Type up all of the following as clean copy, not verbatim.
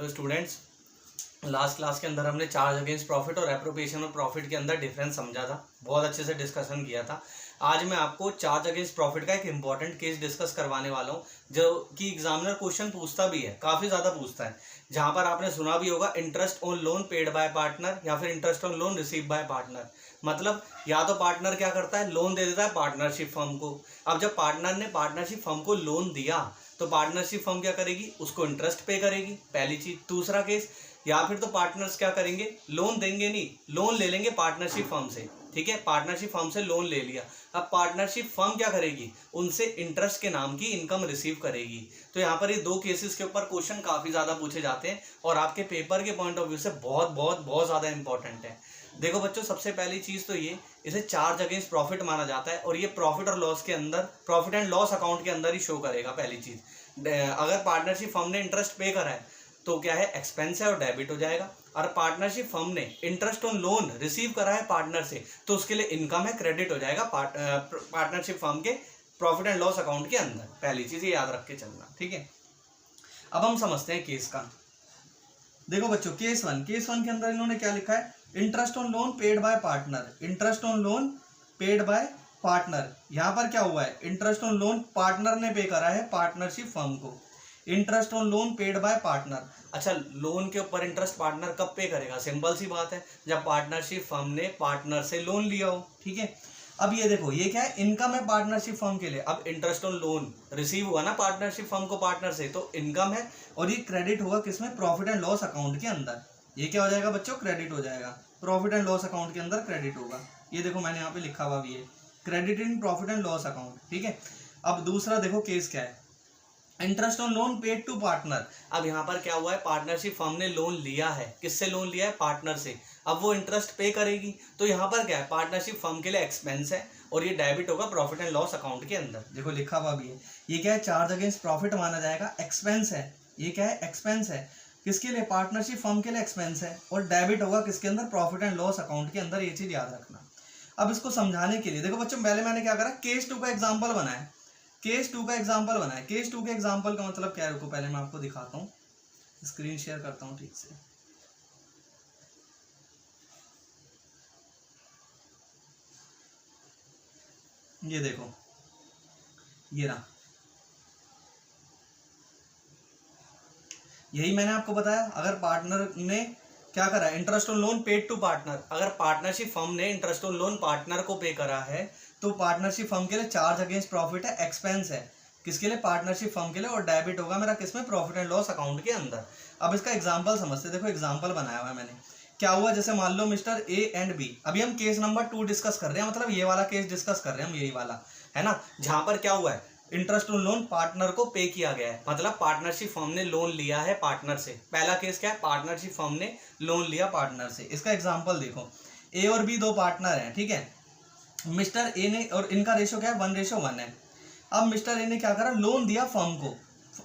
तो students, last class के अंदर हमने चार्ज अगेंस्ट प्रॉफिट और एप्रोप्रिएशन ऑफ प्रॉफिट के अंदर डिफरेंस समझा था, बहुत अच्छे से डिस्कशन किया था। आज मैं आपको चार्ज अगेंस्ट प्रॉफिट का एक इंपॉर्टेंट केस डिस्कस करवाने वाला हूँ, जो कि एग्जामिनर क्वेश्चन पूछता भी है, काफ़ी ज़्यादा पूछता है। जहाँ पर आपने सुना भी होगा interest on loan paid by partner या फिर interest on loan receive by partner. मतलब या तो पार्टनर क्या करता है, लोन दे देता है पार्टनरशिप फर्म को। अब जब पार्टनर ने पार्टनरशिप फर्म को लोन दिया तो पार्टनरशिप फर्म क्या करेगी, उसको इंटरेस्ट पे करेगी, पहली चीज। दूसरा केस, या फिर तो पार्टनर्स क्या करेंगे, लोन देंगे नहीं, लोन ले लेंगे पार्टनरशिप फर्म से। ठीक है, पार्टनरशिप फर्म से लोन ले लिया, अब पार्टनरशिप फर्म क्या करेगी, उनसे इंटरेस्ट के नाम की इनकम रिसीव करेगी। तो यहाँ पर ये दो केसेस के ऊपर क्वेश्चन काफी ज्यादा पूछे जाते हैं और आपके पेपर के पॉइंट ऑफ व्यू से बहुत बहुत बहुत ज्यादा इंपॉर्टेंट है। देखो बच्चों, सबसे पहली चीज तो ये, इसे चार्ज अगेंस्ट प्रॉफिट माना जाता है और ये प्रॉफिट और लॉस के अंदर, प्रॉफिट एंड लॉस अकाउंट के अंदर ही शो करेगा। पहली चीज, अगर पार्टनरशिप फर्म ने इंटरेस्ट पे करा है तो क्या है, एक्सपेंस है और डेबिट हो जाएगा। और पार्टनरशिप फर्म ने इंटरेस्ट ऑन लोन रिसीव करा है पार्टनर से तो उसके लिए इनकम है, क्रेडिट हो जाएगा पार्टनरशिप फर्म के प्रॉफिट एंड लॉस अकाउंट के अंदर। पहली चीज ये याद रख के चलना, ठीक है। अब हम समझते हैं केस का। देखो बच्चों, केस वन के अंदर इन्होंने क्या लिखा है, interest on loan paid by partner, interest on loan paid by partner. यहां पर क्या हुआ है, इंटरेस्ट ऑन लोन पार्टनर ने पे करा है पार्टनरशिप फर्म को, interest on loan paid by partner. अच्छा, लोन के ऊपर इंटरेस्ट पार्टनर कब पे करेगा, सिंपल सी बात है, जब पार्टनरशिप फर्म ने पार्टनर से लोन लिया हो। ठीक है, अब ये देखो, ये क्या है, इनकम है पार्टनरशिप फर्म के लिए। अब इंटरेस्ट ऑन लोन रिसीव हुआ ना पार्टनरशिप फर्म को पार्टनर से, तो इनकम है और ये क्रेडिट होगा किसमें, प्रॉफिट एंड लॉस अकाउंट के अंदर। ये क्या हो जाएगा बच्चों, क्रेडिट हो जाएगा, प्रॉफिट एंड लॉस अकाउंट के अंदर क्रेडिट होगा। ये देखो मैंने यहाँ पे लिखा हुआ भी है, credit in profit and loss account. ठीक है, अब दूसरा देखो केस क्या है, interest on loan paid to partner. अब यहाँ पर क्या हुआ है, पार्टनरशिप फर्म ने लोन लिया है, किससे लोन लिया है, पार्टनर से। अब वो इंटरेस्ट पे करेगी तो यहाँ पर क्या है, पार्टनरशिप फर्म के लिए एक्सपेंस है और ये डेबिट होगा प्रॉफिट एंड लॉस अकाउंट के अंदर। देखो लिखा हुआ भी है, ये क्या है, चार्ज अगेंस्ट प्रॉफिट माना जाएगा, एक्सपेंस है। ये क्या है, एक्सपेंस है, किसके लिए, पार्टनरशिप फर्म के लिए एक्सपेंस है, और डेबिट होगा किसके अंदर, प्रॉफिट एंड लॉस अकाउंट के अंदर। ये चीज याद रखना। अब इसको समझाने के लिए देखो बच्चों, पहले मैंने क्या करा, केस टू का एग्जाम्पल बनाया, केस टू का एग्जाम्पल बनाया। केस टू के एग्जाम्पल का मतलब क्या है, रुको पहले मैं आपको दिखाता हूँ, स्क्रीन शेयर करता हूँ ठीक से। ये देखो, ये रहा, यही मैंने आपको बताया। अगर पार्टनर ने क्या करा, interest on loan paid to partner, अगर पार्टनरशिप फर्म ने इंटरेस्ट ऑन लोन पार्टनर को पे करा है तो पार्टनरशिप फर्म के लिए चार्ज अगेंस्ट प्रॉफिट है, एक्सपेंस है, किसके लिए, पार्टनरशिप फर्म के लिए, और डेबिट होगा मेरा किसमें, प्रॉफिट एंड लॉस अकाउंट के अंदर। अब इसका एग्जांपल समझते, देखो एग्जांपल बनाया हुआ है मैंने। क्या हुआ, जैसे मान लो मिस्टर ए एंड बी, अभी हम केस नंबर 2 डिस्कस कर रहे हैं, मतलब ये वाला केस डिस्कस कर रहे हैं हम, यही वाला है ना, जहां पर क्या हुआ है, इंटरेस्ट ऑन लोन पार्टनर को पे किया गया है, मतलब पार्टनरशिप फर्म ने लोन लिया है पार्टनर से। पहला केस क्या है, पार्टनरशिप फर्म ने लोन लिया पार्टनर से। इसका एग्जांपल देखो, ए और बी दो पार्टनर हैं, ठीक है, मिस्टर ए ने, और इनका रेशो क्या है, 1:1 है। अब मिस्टर ए ने क्या करा, लोन दिया फर्म को,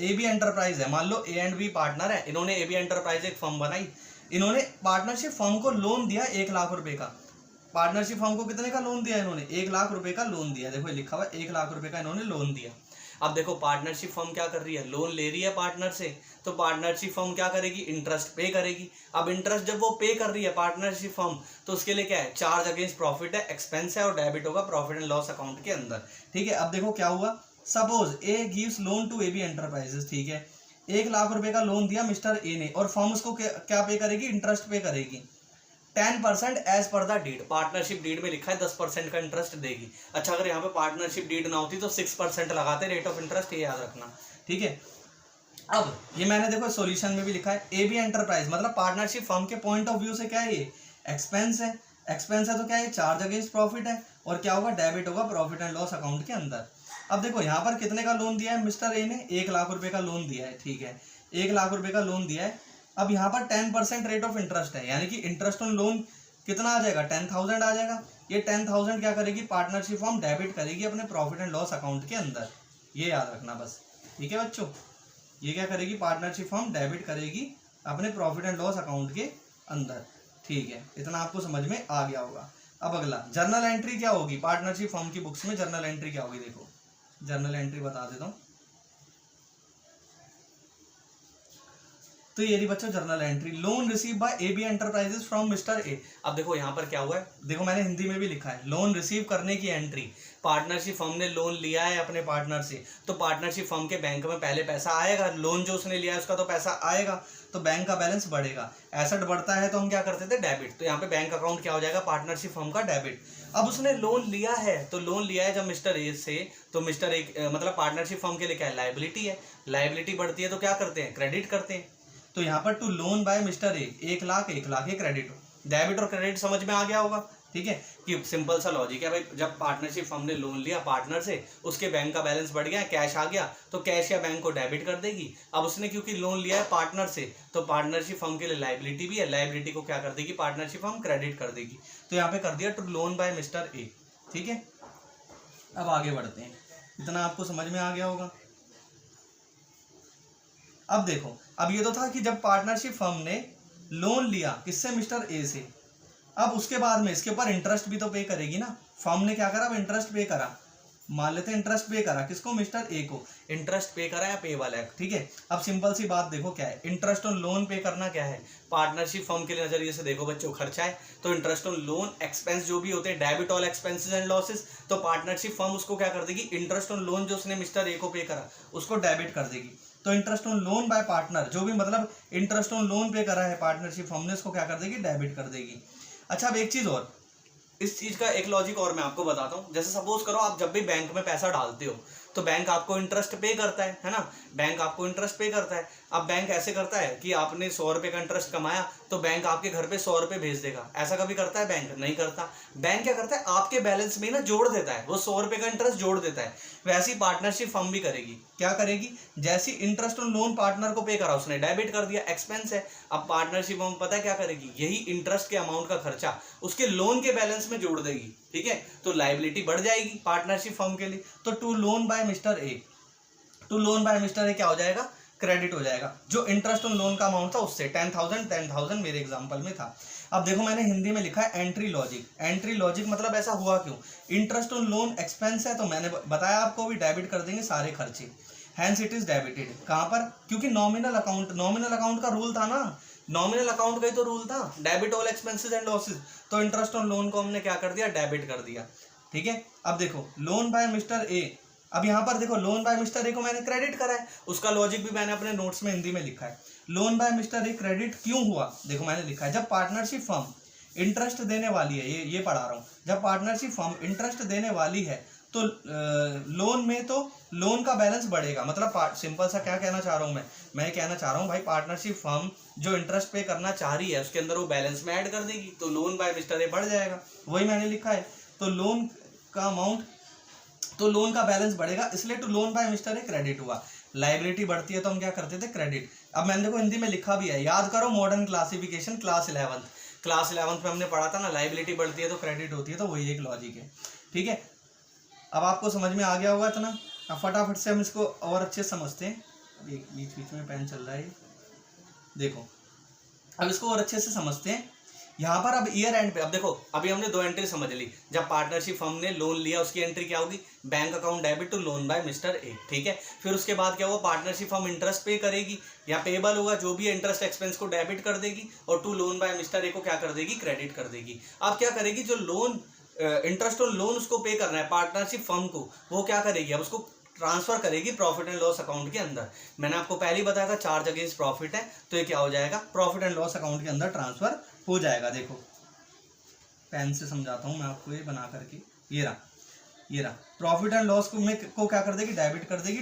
ए बी एंटरप्राइज है, मान लो ए एंड बी पार्टनर है, इन्होंने ए बी एंटरप्राइज एक फर्म बनाई, इन्होंने पार्टनरशिप फर्म को लोन दिया 1 लाख रुपए का। पार्टनरशिप फर्म को कितने का लोन दिया इन्होंने, 1 लाख रुपए का लोन दिया। देखो लिखा हुआ 1 लाख रुपए का इन्होंने लोन दिया। अब देखो पार्टनरशिप फर्म क्या कर रही है, लोन ले रही है पार्टनर से, तो पार्टनरशिप फर्म क्या करेगी, इंटरेस्ट पे करेगी। अब इंटरेस्ट जब वो पे कर रही है पार्टनरशिप फर्म, तो उसके लिए क्या है, चार्ज अगेंस्ट प्रॉफिट है, एक्सपेंस है और डेबिट होगा प्रॉफिट एंड लॉस अकाउंट के अंदर। ठीक है, अब देखो क्या हुआ, suppose A gives loan to A B enterprises. ठीक है, 1 लाख रुपए का लोन दिया मिस्टर ए ने, और फर्म उसको क्या पे करेगी, इंटरेस्ट पे करेगी 10% as per the deed. Partnership deed में लिखा है 10% का इंटरेस्ट देगी। अच्छा, अगर यहाँ पे पार्टनरशिप डीड ना होती तो 6% लगाते रेट ऑफ इंटरेस्ट, ये याद रखना। ठीक है, अब ये मैंने देखो सॉल्यूशन में भी लिखा है, ए बी एंटरप्राइज मतलब पार्टनरशिप फर्म के पॉइंट ऑफ व्यू से क्या है, ये एक्सपेंस है, एक्सपेंस है तो क्या है, चार्ज अगेंस्ट प्रॉफिट है, और क्या होगा, डेबिट होगा प्रॉफिट एंड लॉस अकाउंट के अंदर। अब देखो यहाँ पर कितने का लोन दिया है मिस्टर ए ने, 1 लाख रुपए का लोन दिया है। ठीक है, 1 लाख रुपए का लोन दिया है। अब यहाँ पर 10% रेट ऑफ इंटरेस्ट है, यानी कि इंटरेस्ट ऑन लोन कितना आ जाएगा, 10,000 आ जाएगा। ये 10,000 क्या करेगी, पार्टनरशिप फर्म डेबिट करेगी अपने प्रॉफिट एंड लॉस अकाउंट के अंदर। ये याद रखना बस, ठीक है बच्चों, ये क्या करेगी, पार्टनरशिप फर्म डेबिट करेगी अपने प्रॉफिट एंड लॉस अकाउंट के अंदर। ठीक है, इतना आपको समझ में आ गया होगा। अब अगला जर्नल एंट्री क्या होगी, पार्टनरशिप फर्म की बुक्स में जर्नल एंट्री क्या होगी, देखो जर्नल एंट्री बता देता हूँ। तो ये रही बच्चों journal entry, loan receive by AB enterprises from mister A. अब देखो यहाँ पर क्या हुआ है, देखो मैंने हिंदी में भी लिखा है, लोन रिसीव करने की एंट्री, पार्टनरशिप फर्म ने लोन लिया है अपने पार्टनर से, तो पार्टनरशिप फर्म के बैंक में पहले पैसा आएगा, लोन जो उसने लिया है उसका तो पैसा आएगा, तो बैंक का बैलेंस बढ़ेगा, एसेट बढ़ता है तो हम क्या करते थे, डेबिट, तो यहाँ पे बैंक अकाउंट क्या हो जाएगा, पार्टनरशिप फर्म का डेबिट। अब उसने लोन लिया है, तो लोन लिया है जब मिस्टर ए से, तो मिस्टर ए मतलब पार्टनरशिप फर्म के लिए क्या है, लायबिलिटी है, लायबिलिटी बढ़ती है तो क्या करते हैं, क्रेडिट करते हैं। तो यहाँ पर to loan by mister A, 1 lakh ये क्रेडिट, डेबिट और क्रेडिट समझ में आ गया होगा, ठीक है, कि सिंपल सा लॉजिक है भाई, जब पार्टनरशिप फर्म ने लोन लिया पार्टनर से, उसके बैंक का बैलेंस बढ़ गया, कैश आ गया, तो कैश या बैंक को डेबिट कर देगी। अब उसने क्योंकि लोन लिया है पार्टनर से, तो पार्टनरशिप फर्म के लिए लायबिलिटी भी है, लायबिलिटी को क्या कर देगी, पार्टनरशिप फर्म क्रेडिट कर देगी। तो यहाँ पे कर दिया to loan by mister A, ठीक है। अब आगे बढ़ते हैं, इतना आपको समझ में आ गया होगा। अब देखो, अब ये तो था कि जब पार्टनरशिप फर्म ने लोन लिया किससे, मिस्टर ए से, अब उसके बाद में इसके ऊपर इंटरेस्ट भी तो पे करेगी ना, फर्म ने क्या करा, अब इंटरेस्ट पे करा, मान लेते हैं इंटरेस्ट पे करा, किसको, मिस्टर ए को, इंटरेस्ट पे करा या पे वाला है, ठीक है। अब सिंपल सी बात देखो क्या है, इंटरेस्ट ऑन लोन पे करना क्या है, पार्टनरशिप फर्म के लिए नजरिए से देखो बच्चों, खर्चा है, तो इंटरेस्ट ऑन लोन एक्सपेंस जो भी होते हैं, debit all expenses and losses, तो पार्टनरशिप फर्म उसको क्या कर देगी, इंटरेस्ट ऑन लोन जो उसने मिस्टर ए को पे करा उसको डेबिट कर देगी। तो interest on loan by partner, जो भी मतलब इंटरेस्ट ऑन लोन पे करा है पार्टनरशिप फर्म ने, उसको क्या कर देगी, डेबिट कर देगी। अच्छा, अब एक चीज और, इस चीज का एक लॉजिक और मैं आपको बताता हूँ। जैसे सपोज करो आप जब भी बैंक में पैसा डालते हो, तो बैंक आपको इंटरेस्ट पे करता है ना, बैंक आपको इंटरेस्ट पे करता है। अब बैंक ऐसे करता है कि आपने 100 रुपए का इंटरेस्ट कमाया, तो बैंक आपके घर पे 100 रुपए भेज देगा, ऐसा कभी करता है बैंक, नहीं करता। बैंक क्या करता है, आपके बैलेंस में ना जोड़ देता है, वो 100 रुपए का इंटरेस्ट जोड़ देता है। वैसी पार्टनरशिप फर्म भी करेगी, क्या करेगी, जैसी इंटरेस्ट ऑन लोन पार्टनर को पे करा, उसने डेबिट कर दिया, एक्सपेंस है। अब पार्टनरशिप फर्म पता है क्या करेगी, यही इंटरेस्ट के अमाउंट का खर्चा उसके लोन के बैलेंस में जोड़ देगी, ठीक है, तो लायबिलिटी बढ़ जाएगी पार्टनरशिप फर्म के लिए। तो to loan by mister A, to loan by mister A क्या हो जाएगा, क्रेडिट हो जाएगा, जो इंटरेस्ट ऑन लोन का अमाउंट था उससे 10,000 मेरे एग्जांपल में था। अब देखो मैंने हिंदी में लिखा है एंट्री लॉजिक, एंट्री लॉजिक मतलब ऐसा हुआ क्यों, इंटरेस्ट ऑन लोन एक्सपेंस है, तो मैंने बताया आपको भी डेबिट कर देंगे सारे खर्चे, हैंस इट इज डेबिटेड। कहाँ पर, क्योंकि नॉमिनल अकाउंट का रूल था ना, नॉमिनल अकाउंट का ही तो रूल था, debit all expenses and losses, तो इंटरेस्ट ऑन लोन को हमने क्या कर दिया, डेबिट कर दिया, ठीक है। अब देखो लोन बाय मिस्टर ए, अब यहाँ पर देखो लोन बाय मिस्टर ए को मैंने क्रेडिट करा है, उसका लॉजिक भी मैंने अपने नोट्स में हिंदी में लिखा है। Loan by mister A credit क्यों हुआ, देखो मैंने लिखा है, जब पार्टनरशिप फर्म इंटरेस्ट देने वाली है, ये पढ़ा रहा हूँ, जब पार्टनरशिप फर्म इंटरेस्ट देने वाली है, तो लोन में तो लोन का बैलेंस बढ़ेगा, मतलब सिंपल सा क्या कहना चाह रहा हूँ मैं कहना चाह रहा हूँ भाई, पार्टनरशिप फर्म जो इंटरेस्ट पे करना चाह रही है उसके अंदर वो बैलेंस में ऐड कर देगी, तो लोन बाय मिस्टर ए बढ़ जाएगा, वही मैंने लिखा है। तो लोन का अमाउंट, तो लोन का बैलेंस बढ़ेगा, इसलिए to loan by mister A credit हुआ। लायबिलिटी बढ़ती है तो हम क्या करते थे, क्रेडिट। अब मैंने देखो हिंदी में लिखा भी है, याद करो मॉडर्न क्लासिफिकेशन क्लास 11th में हमने पढ़ा था ना, लायबिलिटी बढ़ती है तो क्रेडिट होती है, तो वही एक लॉजिक है, ठीक है। अब आपको समझ में आ गया होगा इतना। अब फटाफट से हम इसको और अच्छे समझते हैं, एक बीच बीच में पेन चल रहा है, देखो अब इसको और अच्छे से समझते हैं। यहाँ पर अब ईयर एंड पे, अब देखो अभी हमने 2 एंट्री समझ ली, जब पार्टनरशिप फर्म ने लोन लिया उसकी एंट्री क्या होगी, bank account debit to loan by mister A, ठीक है। फिर उसके बाद क्या हुआ, पार्टनरशिप फर्म इंटरेस्ट पे करेगी या पेबल होगा, जो भी इंटरेस्ट एक्सपेंस को डेबिट कर देगी, और to loan by mister A को क्या कर देगी, क्रेडिट कर देगी। अब क्या करेगी, जो लोन इंटरेस्ट ऑन लोन उसको पे करना है पार्टनरशिप फर्म को, वो क्या करेगी, अब उसको ट्रांसफर करेगी प्रॉफिट एंड लॉस अकाउंट के अंदर। मैंने आपको पहले ही बताया था चार्ज अगेंस्ट प्रॉफिट है, तो ये क्या हो जाएगा, प्रॉफिट एंड लॉस अकाउंट के अंदर ट्रांसफर हो जाएगा। देखो पेन से समझाता हूँ मैं आपको, ये बना करके, ये रहा प्रॉफिट एंड लॉस को क्या कर देगी, डेबिट कर देगी,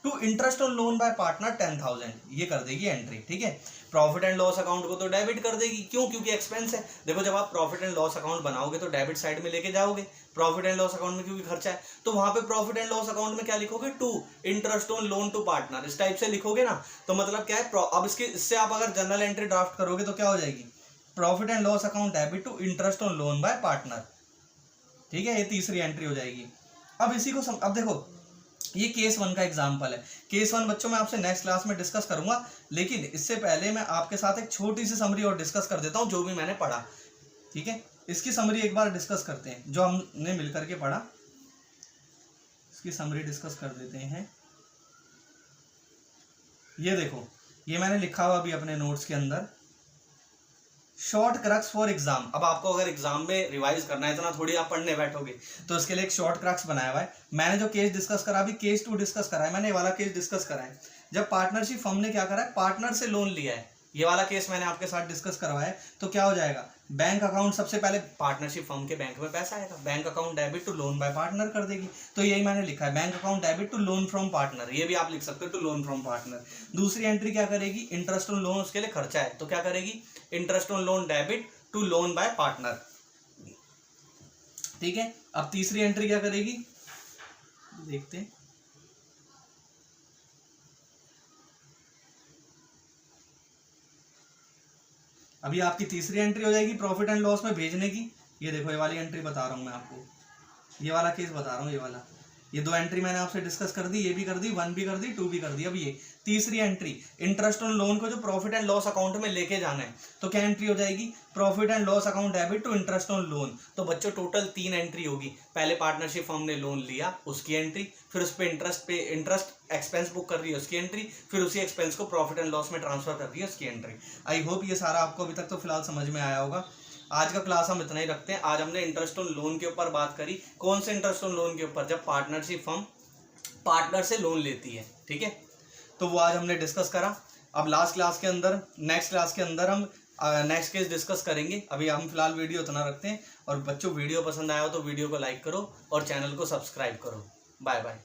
to interest on loan by partner 10,000, ये कर देगी एंट्री, ठीक है। प्रॉफिट एंड लॉस अकाउंट को तो डेबिट कर देगी, क्यों, क्योंकि एक्सपेंस है। देखो जब आप प्रॉफिट एंड लॉस अकाउंट बनाओगे तो डेबिट साइड में लेके जाओगे, प्रॉफिट एंड लॉस अकाउंट में क्योंकि खर्चा है, तो वहां पे प्रॉफिट एंड लॉस अकाउंट में क्या लिखोगे, to interest on loan to partner, इस टाइप से लिखोगे ना। तो मतलब क्या है, अब इससे आप अगर जनरल एंट्री ड्राफ्ट करोगे तो क्या हो जाएगी, profit and loss account debit to interest on loan by partner, ठीक है, ये तीसरी एंट्री हो जाएगी। अब इसी को अब देखो ये केस 1 का एग्जांपल है। केस 1 बच्चों मैं आपसे नेक्स्ट क्लास में डिस्कस करूंगा, लेकिन इससे पहले मैं आपके साथ एक छोटी सी समरी और डिस्कस कर देता हूं, जो भी मैंने पढ़ा, ठीक है। इसकी समरी एक बार डिस्कस करते हैं, जो हमने मिलकर के पढ़ा, इसकी समरी डिस्कस कर देते हैं। ये देखो ये मैंने लिखा हुआ अभी अपने नोट्स के अंदर, शॉर्ट क्रक्स फॉर एग्जाम। अब आपको अगर एग्जाम में रिवाइज करना है, इतना थोड़ी आप पढ़ने बैठोगे, तो इसके लिए एक शॉर्ट क्रक्स बनाया हुआ है। मैंने जो केस डिस्कस करा, अभी केस 2 डिस्कस करा है, मैंने ये वाला केस डिस्कस करा है। जब पार्टनरशिप फर्म ने क्या करा है, पार्टनर से लोन लिया है, ये वाला केस मैंने आपके साथ डिस्कस करवाया है। तो क्या हो जाएगा, बैंक अकाउंट, सबसे पहले पार्टनरशिप फर्म के बैंक में पैसा आएगा, bank account debit to loan by partner कर देगी। तो यही मैंने लिखा है, bank account debit to loan from partner, ये भी आप लिख सकते हो, टू लोन फ्रॉम पार्टनर। दूसरी एंट्री क्या करेगी, इंटरेस्ट ऑन लोन, उसके लिए खर्चा है, तो क्या करेगी, interest on loan debit to loan by partner. ठीक है, अब तीसरी एंट्री क्या करेगी, देखते हैं। अभी आपकी तीसरी एंट्री हो जाएगी प्रॉफिट एंड लॉस में भेजने की। ये देखो, ये वाली एंट्री बता रहा हूं मैं आपको, ये वाला केस बता रहा हूँ, ये वाला, ये 2 एंट्री मैंने आपसे डिस्कस कर दी, ये भी कर दी, 1 भी कर दी, 2 भी कर दी। अब ये तीसरी एंट्री, इंटरेस्ट ऑन लोन को जो प्रॉफिट एंड लॉस अकाउंट में लेके जाना है, तो क्या एंट्री हो जाएगी, profit and loss account debit to interest on loan. तो बच्चों टोटल 3 एंट्री होगी। पहले पार्टनरशिप फर्म ने लोन लिया, उसकी एंट्री, फिर उस पे इंटरेस्ट एक्सपेंस बुक कर रही है, उसकी एंट्री, फिर उसी एक्सपेंस को प्रॉफिट एंड लॉस में ट्रांसफर कर रही है, उसकी एंट्री। आई होप ये सारा आपको अभी तक तो फिलहाल समझ में आया होगा। आज का क्लास हम इतना ही रखते हैं। आज हमने इंटरेस्ट ऑन लोन के ऊपर बात करी। कौन से इंटरेस्ट ऑन लोन के ऊपर, जब पार्टनरशिप फर्म पार्टनर से लोन लेती है, ठीक है, तो वो आज हमने डिस्कस करा। अब लास्ट क्लास के अंदर, नेक्स्ट क्लास के अंदर हम नेक्स्ट केस डिस्कस करेंगे। अभी हम फिलहाल वीडियो इतना रखते हैं। और बच्चों, वीडियो पसंद आया हो तो वीडियो को लाइक करो और चैनल को सब्सक्राइब करो। Bye bye.